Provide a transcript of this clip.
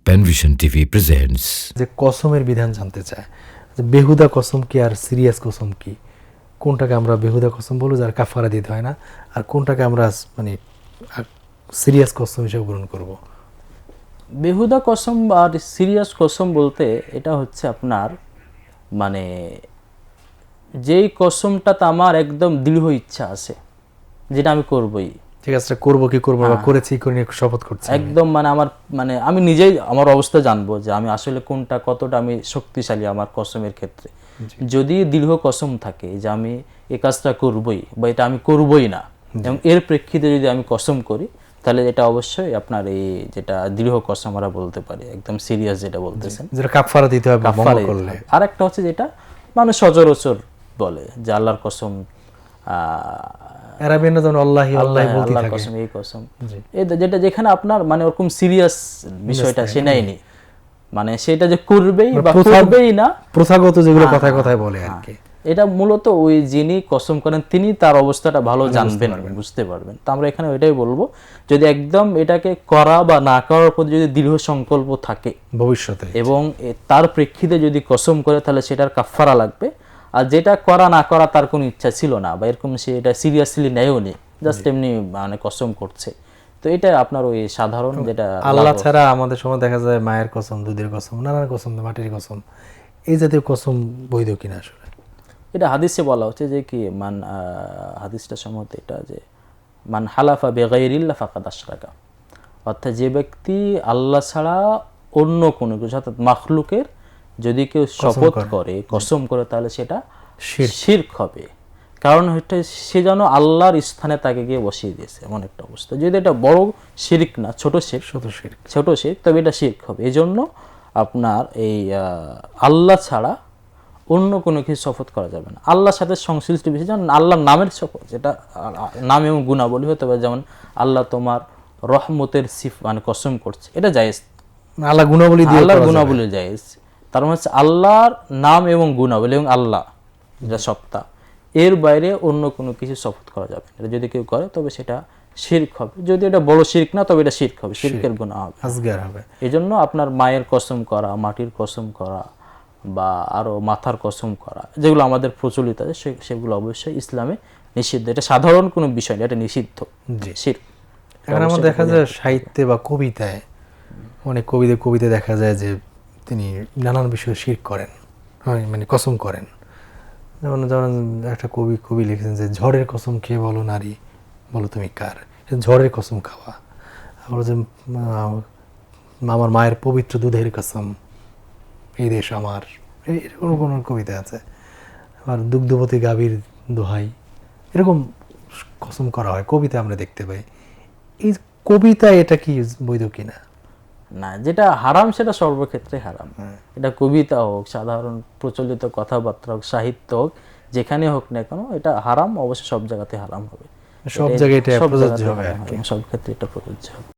পেনভিশন TV presents. যে কসমের বিধান জানতে চায়, যে বেহুদা কসম কি আর সিরিয়াস কসম কি, কোনটাকে আমরা বেহুদা কসম বলবো যার কাফারা দিতে হয় না, আর কোনটাকে আমরা মানে সিরিয়াস কসম হিসেবে গ্রহণ করব? বেহুদা কসম আর সিরিয়াস কসম বলতে এটা হচ্ছে আপনার মানে যেই কসমটাতে আমার একদম দৃঢ় ইচ্ছা আছে যেটা আমি করবই, ঠিক আছে, করবো কি করবো বা করেছি করিনি শপথ করছি একদম আমার আমি নিজেই আমার অবস্থা জানবো যে আমি আসলে কোনটা কতটা আমি শক্তিশালী আমার কসমের ক্ষেত্রে। যদি দৃঢ় কসম থাকে যে আমি এই কাজটা করবই বা এটা আমি করবই না, এবং এর প্রেক্ষিতে যদি আমি কসম করি, তাহলে এটা অবশ্যই আপনার এই যেটা দৃঢ় কসম আমরা বলতে পারি, একদম সিরিয়াস যেটা বলতেছেন, যেটা কাফারা দিতে হবে ভঙ্গ করলে। আর একটা হচ্ছে যেটা মানুষ সচরাচর বলে যে আল্লাহর কসম, আরবিয়ানরা যেমন আল্লাহি আল্লাহি বলতে আল্লাহর থাকে, কসম, এই কসম, এই যেটা যেখানে আপনার ওরকম সিরিয়াস বিষয়টা সে নেয়নি, সেটা যে করবেই বা করবেই না, প্রথাগত যেগুলো কথায় কথায় বলে আর কি। এটা মূলত ওই যিনি কসম করেন তিনি তার অবস্থাটা ভালো জানবেন, বুঝতে পারবেন। তো আমরা এখানে ওইটাই বলবো, যদি একদম এটাকে করা বা না করার প্রতি যদি দৃঢ় সংকল্প থাকে ভবিষ্যতে এবং তার প্রেক্ষিতে যদি কসম করে, তাহলে সেটার কাফারা লাগবে। আর যেটা করা না করা তার কোনো ইচ্ছা ছিল না বা এরকম সে এটা সিরিয়াসলি নেয়ও নি, জাস্ট এমনি কসম করছে, তো এটা আপনার ওই সাধারণ যেটা আল্লাহ ছাড়া আমাদের সময় দেখা যায় মায়ের কসম, দুধের কসম, নানান কসম, মাটির কসম, এই জাতীয় কসম বৈধ কিনা? আসলে এটা হাদিসে বলা হচ্ছে যে কি হাদিসটা সম্মত এটা যে মান হালাফা বেগাইরিল্লাহ ফাকাদ আশরাকা, অর্থাৎ যে ব্যক্তি আল্লাহ ছাড়া অন্য কোনো কিছু অর্থাৎ মাখলুকের যদি কেউ শপথ করে, কসম করে, তাহলে সেটা শিরক হবে। কারণ হচ্ছে সে যেন আল্লাহর স্থানে তাকে গিয়ে বসিয়ে দিয়েছে, এমন একটা অবস্থা। যদি এটা বড় শিরক না, ছোট শিরক, তবে এটা শিরক হবে। এই জন্য আপনার এই আল্লাহ ছাড়া অন্য কোনো কিছু শপথ করা যাবে না। আল্লাহর সাথে সংশ্লিষ্ট বিষয়, যেমন আল্লাহর নামের শপথ, যেটা নাম এবং গুণাবলী হতে পারে, যেমন আল্লাহ তোমার রহমতের কসম করছে, এটা জায়েজ। আল্লাহ গুণাবলী দিয়ে, আল্লাহর গুণাবলী জায়েজ। তার মানে হচ্ছে আল্লাহর নাম এবং গুণাবলী এবং আল্লাহ যেটা সত্তা, এর বাইরে অন্য কোনো কিছু শপথ করা যাবে না। এটা যদি কেউ করে তবে সেটা শিরক হবে। যদি এটা বড় শিরক না, তবে এটা শিরক হবে, শিরকের গুনাহ হবে, আসগার হবে। এই জন্য আপনার মায়ের কসম করা, মাটির কসম করা বা আরো মাথার কসম করা, যেগুলো আমাদের প্রচলিত আছে, সেগুলো অবশ্যই ইসলামে নিষিদ্ধ। এটা সাধারণ কোনো বিষয় না, এটা নিষিদ্ধ শিরক। এখন আমরা দেখা যায় সাহিত্যে বা কবিতায়, অনেক কবিতা দেখা যায় যে তিনি নানান বিষয়ে শিরক করেন, কসম করেন। যেমন একটা কবি লিখেছেন যে ঝড়ের কসম খেয়ে বলো নারী, বলো তুমি কার। ঝড়ের কসম খাওয়া। আবার যে আমার মায়ের পবিত্র দুধের কসম, এই দেশ আমার, এরকম কোনো কবিতা আছে। আবার দুগ্ধবতী গাভীর দোহাই, এরকম কসম করা হয় কবিতা আমরা দেখতে পাই। এই কবিতা এটা কি বৈধ কিনা? না, যেটা হারাম সেটা সর্বক্ষেত্রে হারাম। এটা কবিতা হোক, সাধারণ প্রচলিত কথাবার্তা হোক, সাহিত্য হোক, যেখানে হোক না কেন, এটা হারাম, অবশ্যই সব জায়গাতে হারাম হবে, সব জায়গায় এটা প্রযোজ্য হবে, সব ক্ষেত্রে এটা প্রযোজ্য হবে।